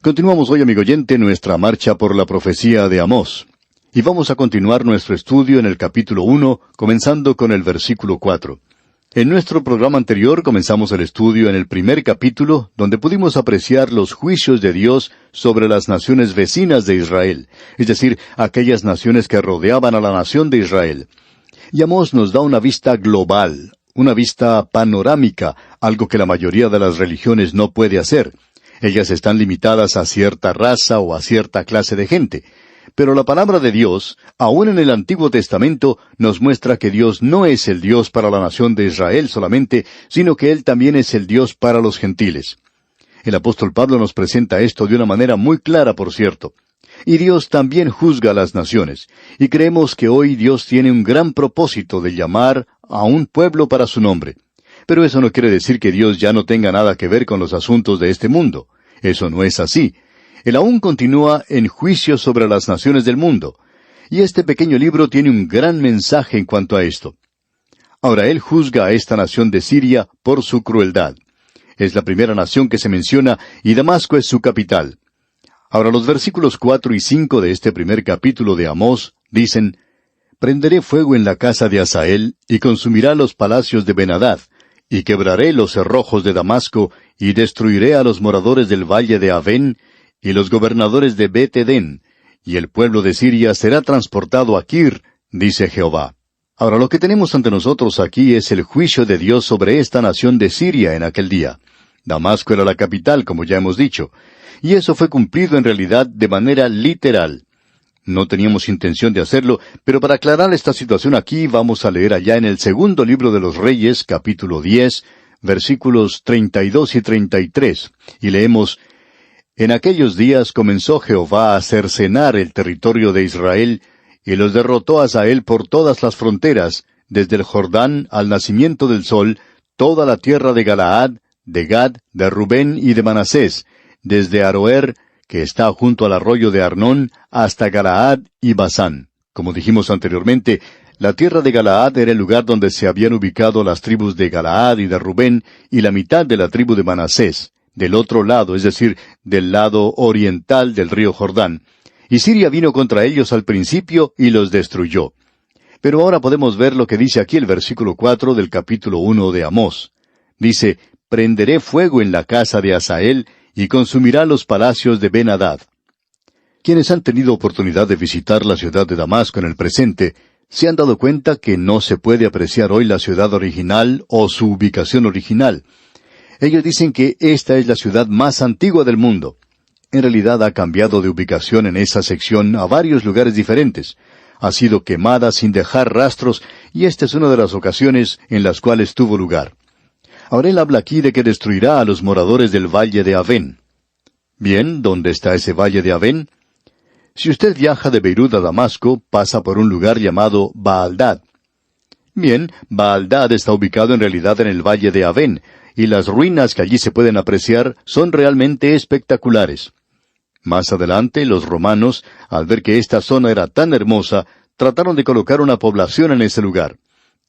Continuamos hoy, amigo oyente, nuestra marcha por la profecía de Amós. Y vamos a continuar nuestro estudio en el capítulo 1, comenzando con el versículo 4. En nuestro programa anterior comenzamos el estudio en el primer capítulo, donde pudimos apreciar los juicios de Dios sobre las naciones vecinas de Israel, es decir, aquellas naciones que rodeaban a la nación de Israel. Y Amós nos da una vista global, una vista panorámica, algo que la mayoría de las religiones no puede hacer. Ellas están limitadas a cierta raza o a cierta clase de gente. Pero la palabra de Dios, aún en el Antiguo Testamento, nos muestra que Dios no es el Dios para la nación de Israel solamente, sino que Él también es el Dios para los gentiles. El apóstol Pablo nos presenta esto de una manera muy clara, por cierto. Y Dios también juzga a las naciones. Y creemos que hoy Dios tiene un gran propósito de llamar a un pueblo para su nombre. Pero eso no quiere decir que Dios ya no tenga nada que ver con los asuntos de este mundo. Eso no es así. Él aún continúa en juicio sobre las naciones del mundo. Y este pequeño libro tiene un gran mensaje en cuanto a esto. Ahora, Él juzga a esta nación de Siria por su crueldad. Es la primera nación que se menciona y Damasco es su capital. Ahora, los versículos 4 y 5 de este primer capítulo de Amós dicen: «Prenderé fuego en la casa de Hazael, y consumirá los palacios de Ben-Hadad, y quebraré los cerrojos de Damasco, y destruiré a los moradores del valle de Avén, y los gobernadores de Bet-Edén, y el pueblo de Siria será transportado a Kir, dice Jehová». Ahora, lo que tenemos ante nosotros aquí es el juicio de Dios sobre esta nación de Siria en aquel día. Damasco era la capital, como ya hemos dicho, y eso fue cumplido en realidad de manera literal. No teníamos intención de hacerlo, pero para aclarar esta situación aquí vamos a leer allá en el segundo libro de los Reyes, capítulo 10, versículos 32 y 33, y leemos: «En aquellos días comenzó Jehová a cercenar el territorio de Israel, y los derrotó a Hazael por todas las fronteras, desde el Jordán al nacimiento del sol, toda la tierra de Galaad, de Gad, de Rubén y de Manasés, desde Aroer, que está junto al arroyo de Arnón, hasta Galaad y Basán». Como dijimos anteriormente, la tierra de Galaad era el lugar donde se habían ubicado las tribus de Galaad y de Rubén, y la mitad de la tribu de Manasés, del otro lado, es decir, del lado oriental del río Jordán. Y Siria vino contra ellos al principio y los destruyó. Pero ahora podemos ver lo que dice aquí el versículo 4 del capítulo 1 de Amós. Dice: «Prenderé fuego en la casa de Hazael, y consumirá los palacios de Ben-Hadad». Quienes han tenido oportunidad de visitar la ciudad de Damasco en el presente, se han dado cuenta que no se puede apreciar hoy la ciudad original o su ubicación original. Ellos dicen que esta es la ciudad más antigua del mundo. En realidad ha cambiado de ubicación en esa sección a varios lugares diferentes. Ha sido quemada sin dejar rastros, y esta es una de las ocasiones en las cuales tuvo lugar. Ahora él habla aquí de que destruirá a los moradores del valle de Avén. Bien, ¿dónde está ese valle de Avén? Si usted viaja de Beirut a Damasco, pasa por un lugar llamado Baaldad. Bien, Baaldad está ubicado en realidad en el valle de Avén, y las ruinas que allí se pueden apreciar son realmente espectaculares. Más adelante, los romanos, al ver que esta zona era tan hermosa, trataron de colocar una población en ese lugar.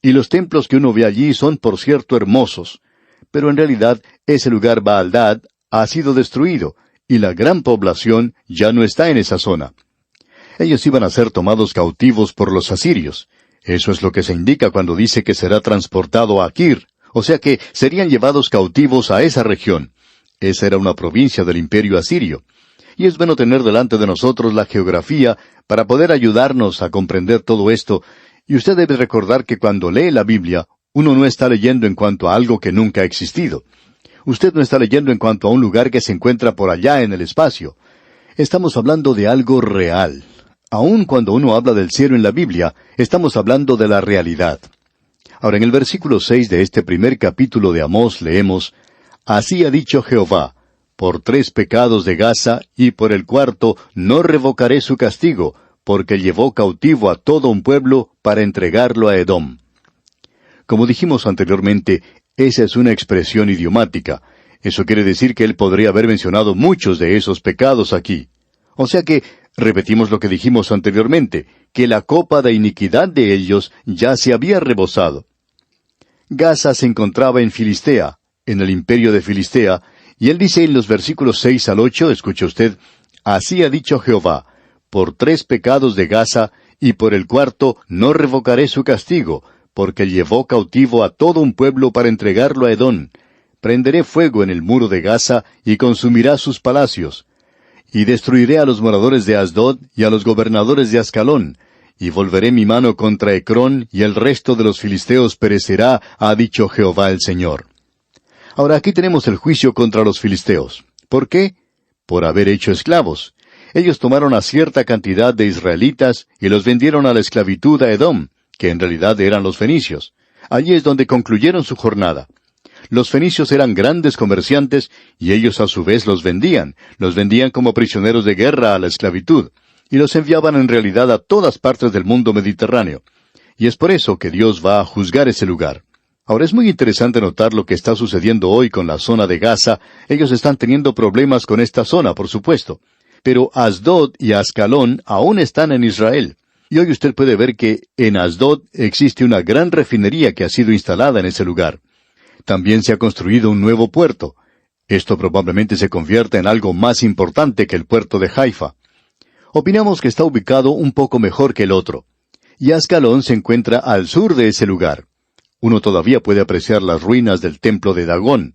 Y los templos que uno ve allí son, por cierto, hermosos. Pero en realidad, ese lugar Baaldad ha sido destruido, y la gran población ya no está en esa zona. Ellos iban a ser tomados cautivos por los asirios. Eso es lo que se indica cuando dice que será transportado a Kir, o sea que serían llevados cautivos a esa región. Esa era una provincia del imperio asirio. Y es bueno tener delante de nosotros la geografía para poder ayudarnos a comprender todo esto, y usted debe recordar que cuando lee la Biblia, uno no está leyendo en cuanto a algo que nunca ha existido. Usted no está leyendo en cuanto a un lugar que se encuentra por allá en el espacio. Estamos hablando de algo real. Aun cuando uno habla del cielo en la Biblia, estamos hablando de la realidad. Ahora, en el versículo 6 de este primer capítulo de Amós leemos: «Así ha dicho Jehová: por 3 pecados de Gaza, y por el 4 no revocaré su castigo, porque llevó cautivo a todo un pueblo para entregarlo a Edom». Como dijimos anteriormente, esa es una expresión idiomática. Eso quiere decir que él podría haber mencionado muchos de esos pecados aquí. O sea que, repetimos lo que dijimos anteriormente, que la copa de iniquidad de ellos ya se había rebosado. Gaza se encontraba en Filistea, en el imperio de Filistea, Y él dice en los versículos 6 al 8, escuche usted, así ha dicho Jehová, por 3 pecados de Gaza, y por el cuarto no revocaré su castigo, porque llevó cautivo a todo un pueblo para entregarlo a Edom. Prenderé fuego en el muro de Gaza, y consumirá sus palacios. Y destruiré a los moradores de Asdod, y a los gobernadores de Ascalón, y volveré mi mano contra Ecrón, y el resto de los filisteos perecerá, ha dicho Jehová el Señor. Ahora aquí tenemos el juicio contra los filisteos. ¿Por qué? Por haber hecho esclavos. Ellos tomaron a cierta cantidad de israelitas y los vendieron a la esclavitud a Edom, que en realidad eran los fenicios. Allí es donde concluyeron su jornada. Los fenicios eran grandes comerciantes y ellos a su vez los vendían como prisioneros de guerra a la esclavitud, y los enviaban en realidad a todas partes del mundo mediterráneo. Y es por eso que Dios va a juzgar ese lugar. Ahora es muy interesante notar lo que está sucediendo hoy con la zona de Gaza. Ellos están teniendo problemas con esta zona, por supuesto. Pero Asdod y Ascalón aún están en Israel. Y hoy usted puede ver que en Asdod existe una gran refinería que ha sido instalada en ese lugar. También se ha construido un nuevo puerto. Esto probablemente se convierta en algo más importante que el puerto de Haifa. Opinamos que está ubicado un poco mejor que el otro. Y Ascalón se encuentra al sur de ese lugar. Uno todavía puede apreciar las ruinas del templo de Dagón.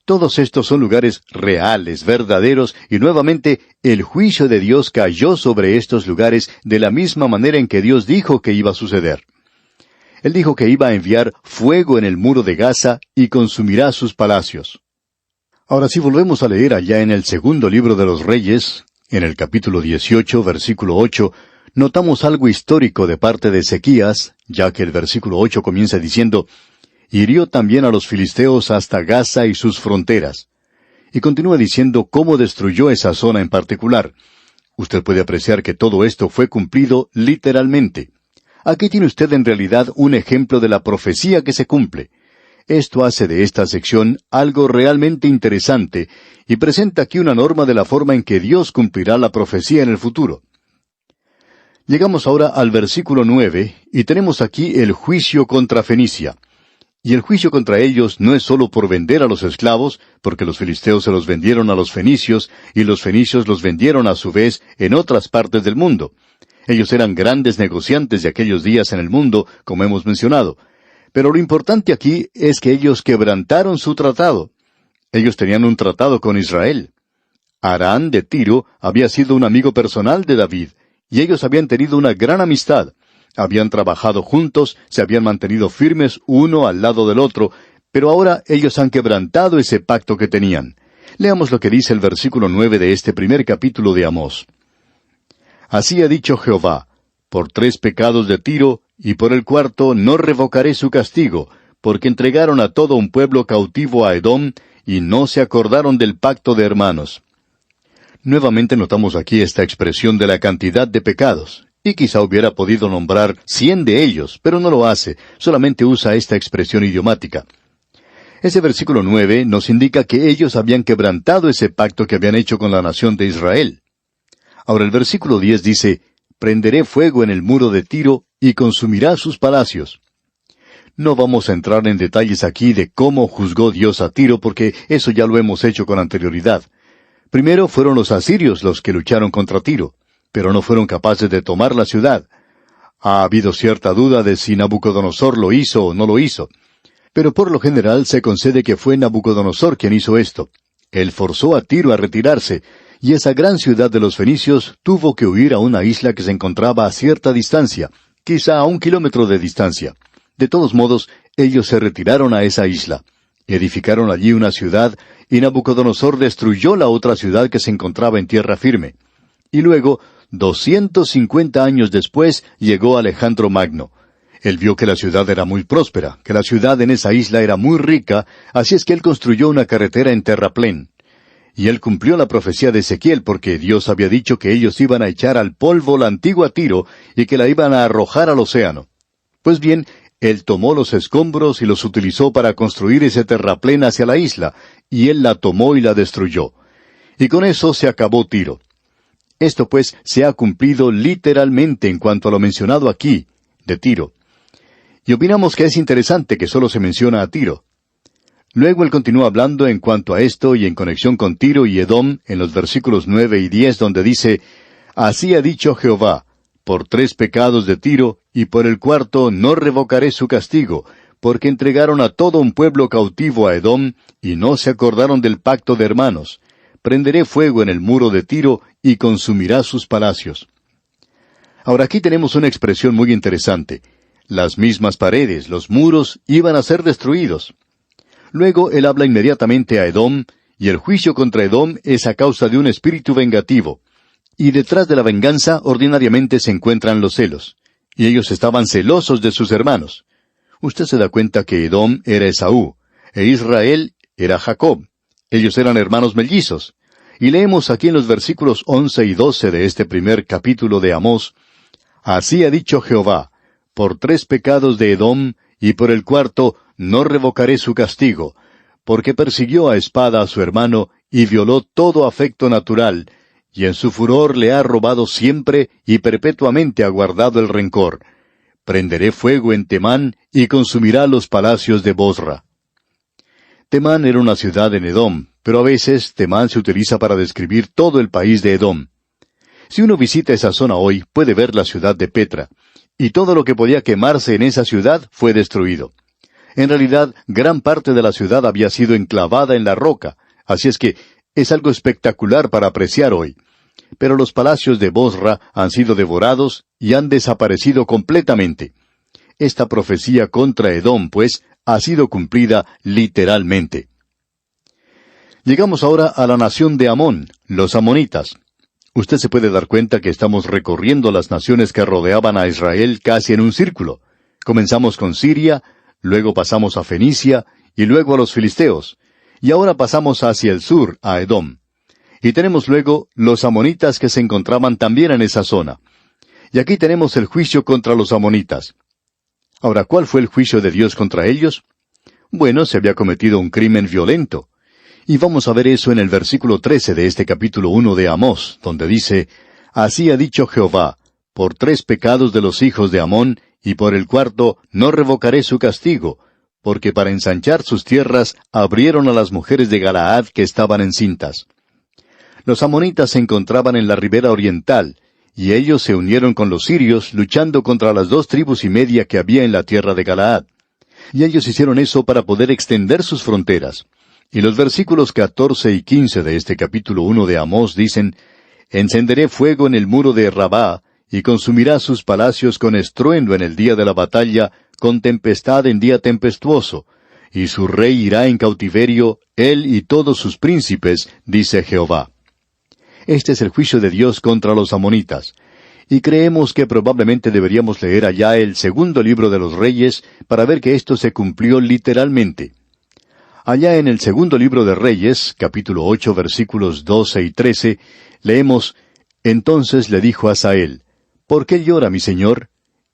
Todos estos son lugares reales, verdaderos, y nuevamente el juicio de Dios cayó sobre estos lugares de la misma manera en que Dios dijo que iba a suceder. Él dijo que iba a enviar fuego en el muro de Gaza y consumirá sus palacios. Ahora, si volvemos a leer allá en el segundo libro de los Reyes, en el capítulo 18, versículo 8, notamos algo histórico de parte de Ezequías, ya que el versículo 8 comienza diciendo, hirió también a los filisteos hasta Gaza y sus fronteras. Y continúa diciendo cómo destruyó esa zona en particular. Usted puede apreciar que todo esto fue cumplido literalmente. Aquí tiene usted en realidad un ejemplo de la profecía que se cumple. Esto hace de esta sección algo realmente interesante y presenta aquí una norma de la forma en que Dios cumplirá la profecía en el futuro. Llegamos ahora al versículo 9 y tenemos aquí el juicio contra Fenicia. Y el juicio contra ellos no es sólo por vender a los esclavos, porque los filisteos se los vendieron a los fenicios, y los fenicios los vendieron a su vez en otras partes del mundo. Ellos eran grandes negociantes de aquellos días en el mundo, como hemos mencionado. Pero lo importante aquí es que ellos quebrantaron su tratado. Ellos tenían un tratado con Israel. Arán de Tiro había sido un amigo personal de David, y ellos habían tenido una gran amistad. Habían trabajado juntos, se habían mantenido firmes uno al lado del otro, pero ahora ellos han quebrantado ese pacto que tenían. Leamos lo que dice el versículo 9 de este primer capítulo de Amós. Así ha dicho Jehová, por 3 pecados de Tiro, y por el cuarto no revocaré su castigo, porque entregaron a todo un pueblo cautivo a Edom, y no se acordaron del pacto de hermanos. Nuevamente notamos aquí esta expresión de la cantidad de pecados. Y quizá hubiera podido nombrar 100 de ellos, pero no lo hace, solamente usa esta expresión idiomática. Ese versículo 9 nos indica que ellos habían quebrantado ese pacto que habían hecho con la nación de Israel. Ahora el versículo 10 dice, prenderé fuego en el muro de Tiro y consumirá sus palacios. No vamos a entrar en detalles aquí de cómo juzgó Dios a Tiro, porque eso ya lo hemos hecho con anterioridad. Primero fueron los asirios los que lucharon contra Tiro, pero no fueron capaces de tomar la ciudad. Ha habido cierta duda de si Nabucodonosor lo hizo o no lo hizo. Pero por lo general se concede que fue Nabucodonosor quien hizo esto. Él forzó a Tiro a retirarse, y esa gran ciudad de los fenicios tuvo que huir a una isla que se encontraba a cierta distancia, quizá a 1 kilómetro de distancia. De todos modos, ellos se retiraron a esa isla. Edificaron allí una ciudad, y Nabucodonosor destruyó la otra ciudad que se encontraba en tierra firme. Y luego, 250 años después, llegó Alejandro Magno. Él vio que la ciudad era muy próspera, que la ciudad en esa isla era muy rica, así es que él construyó una carretera en terraplén. Y él cumplió la profecía de Ezequiel, porque Dios había dicho que ellos iban a echar al polvo la antigua Tiro y que la iban a arrojar al océano. Pues bien, él tomó los escombros y los utilizó para construir ese terraplén hacia la isla, y él la tomó y la destruyó. Y con eso se acabó Tiro. Esto pues se ha cumplido literalmente en cuanto a lo mencionado aquí, de Tiro. Y opinamos que es interesante que solo se menciona a Tiro. Luego él continúa hablando en cuanto a esto y en conexión con Tiro y Edom en los versículos 9 y 10, donde dice, Así ha dicho Jehová, por 3 pecados de Tiro, y por el 4 no revocaré su castigo, porque entregaron a todo un pueblo cautivo a Edom, y no se acordaron del pacto de hermanos. Prenderé fuego en el muro de Tiro, y consumirá sus palacios. Ahora aquí tenemos una expresión muy interesante. Las mismas paredes, los muros, iban a ser destruidos. Luego él habla inmediatamente a Edom, y el juicio contra Edom es a causa de un espíritu vengativo. Y detrás de la venganza ordinariamente se encuentran los celos. Y ellos estaban celosos de sus hermanos. Usted se da cuenta que Edom era Esaú, e Israel era Jacob. Ellos eran hermanos mellizos. Y leemos aquí en los versículos 11 y 12 de este primer capítulo de Amós, Así ha dicho Jehová, por 3 pecados de Edom, y por el 4 no revocaré su castigo, porque persiguió a espada a su hermano, y violó todo afecto natural, y en su furor le ha robado siempre, y perpetuamente ha guardado el rencor. Prenderé fuego en Temán, y consumirá los palacios de Bosra. Temán era una ciudad en Edom, pero a veces Temán se utiliza para describir todo el país de Edom. Si uno visita esa zona hoy, puede ver la ciudad de Petra, y todo lo que podía quemarse en esa ciudad fue destruido. En realidad, gran parte de la ciudad había sido enclavada en la roca, así es que es algo espectacular para apreciar hoy. Pero los palacios de Bosra han sido devorados y han desaparecido completamente. Esta profecía contra Edom, pues, ha sido cumplida literalmente. Llegamos ahora a la nación de Amón, los amonitas. Usted se puede dar cuenta que estamos recorriendo las naciones que rodeaban a Israel casi en un círculo. Comenzamos con Siria, luego pasamos a Fenicia, y luego a los filisteos, y ahora pasamos hacia el sur, a Edom. Y tenemos luego los amonitas que se encontraban también en esa zona. Y aquí tenemos el juicio contra los amonitas. Ahora, ¿cuál fue el juicio de Dios contra ellos? Bueno, se había cometido un crimen violento. Y vamos a ver eso en el versículo 13 de este capítulo 1 de Amós, donde dice, Así ha dicho Jehová, por 3 pecados de los hijos de Amón, y por el 4 no revocaré su castigo, porque para ensanchar sus tierras abrieron a las mujeres de Galaad que estaban encintas. Los amonitas se encontraban en la ribera oriental, y ellos se unieron con los sirios luchando contra las 2 tribus y media que había en la tierra de Galaad. Y ellos hicieron eso para poder extender sus fronteras. Y los versículos 14 y 15 de este capítulo 1 de Amós dicen, Encenderé fuego en el muro de Rabá, y consumirá sus palacios con estruendo en el día de la batalla, con tempestad en día tempestuoso, y su rey irá en cautiverio, él y todos sus príncipes, dice Jehová. Este es el juicio de Dios contra los amonitas. Y creemos que probablemente deberíamos leer allá el 2 libro de los Reyes para ver que esto se cumplió literalmente. Allá en el 2 libro de Reyes, capítulo 8, versículos 12 y 13, leemos, Entonces le dijo Hazael, ¿por qué llora mi señor?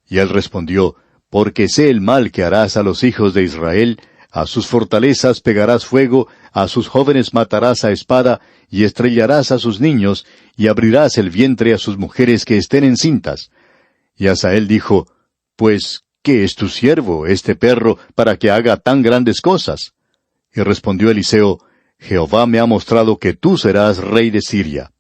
Y él respondió, Porque sé el mal que harás a los hijos de Israel, a sus fortalezas pegarás fuego, a sus jóvenes matarás a espada, y estrellarás a sus niños, y abrirás el vientre a sus mujeres que estén encintas. Y Hazael dijo, Pues, ¿qué es tu siervo, este perro, para que haga tan grandes cosas? Y respondió Eliseo, Jehová me ha mostrado que tú serás rey de Siria.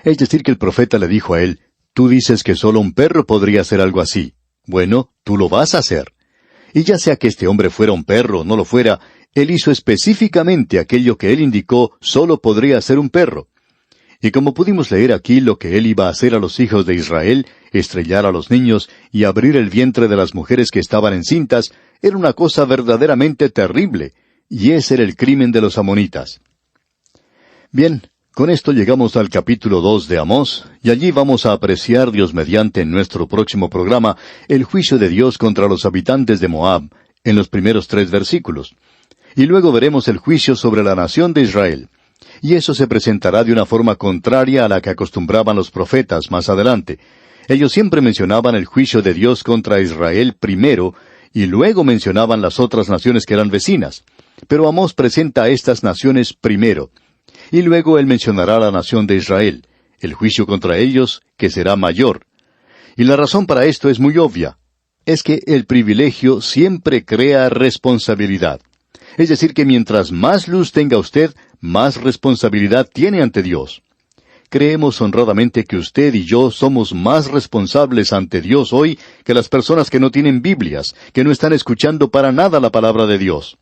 Es decir, que el profeta le dijo a él, Tú dices que solo un perro podría hacer algo así. Bueno, tú lo vas a hacer. Y ya sea que este hombre fuera un perro o no lo fuera, él hizo específicamente aquello que él indicó solo podría hacer un perro. Y como pudimos leer aquí lo que él iba a hacer a los hijos de Israel, estrellar a los niños y abrir el vientre de las mujeres que estaban encintas, era una cosa verdaderamente terrible, y ese era el crimen de los amonitas. Bien, con esto llegamos al capítulo 2 de Amós, y allí vamos a apreciar Dios mediante en nuestro próximo programa el juicio de Dios contra los habitantes de Moab, en los primeros 3 versículos. Y luego veremos el juicio sobre la nación de Israel. Y eso se presentará de una forma contraria a la que acostumbraban los profetas más adelante. Ellos siempre mencionaban el juicio de Dios contra Israel primero, y luego mencionaban las otras naciones que eran vecinas. Pero Amós presenta a estas naciones primero. Y luego él mencionará a la nación de Israel, el juicio contra ellos, que será mayor. Y la razón para esto es muy obvia. Es que el privilegio siempre crea responsabilidad. Es decir, que mientras más luz tenga usted, más responsabilidad tiene ante Dios. Creemos honradamente que usted y yo somos más responsables ante Dios hoy que las personas que no tienen Biblias, que no están escuchando para nada la palabra de Dios.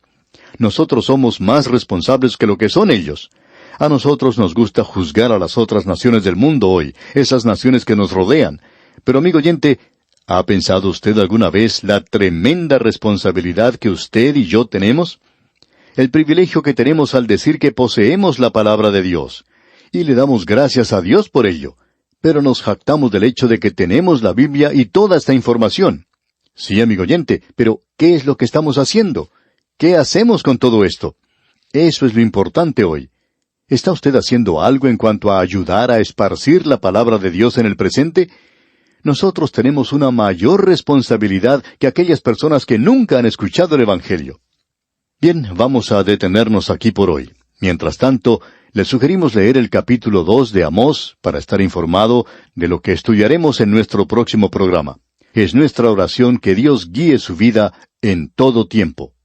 Nosotros somos más responsables que lo que son ellos. A nosotros nos gusta juzgar a las otras naciones del mundo hoy, esas naciones que nos rodean. Pero amigo oyente, ¿ha pensado usted alguna vez la tremenda responsabilidad que usted y yo tenemos? El privilegio que tenemos al decir que poseemos la palabra de Dios. Y le damos gracias a Dios por ello. Pero nos jactamos del hecho de que tenemos la Biblia y toda esta información. Sí, amigo oyente, pero ¿qué es lo que estamos haciendo? ¿Qué hacemos con todo esto? Eso es lo importante hoy. ¿Está usted haciendo algo en cuanto a ayudar a esparcir la palabra de Dios en el presente? Nosotros tenemos una mayor responsabilidad que aquellas personas que nunca han escuchado el Evangelio. Bien, vamos a detenernos aquí por hoy. Mientras tanto, le sugerimos leer el capítulo 2 de Amós para estar informado de lo que estudiaremos en nuestro próximo programa. Es nuestra oración que Dios guíe su vida en todo tiempo.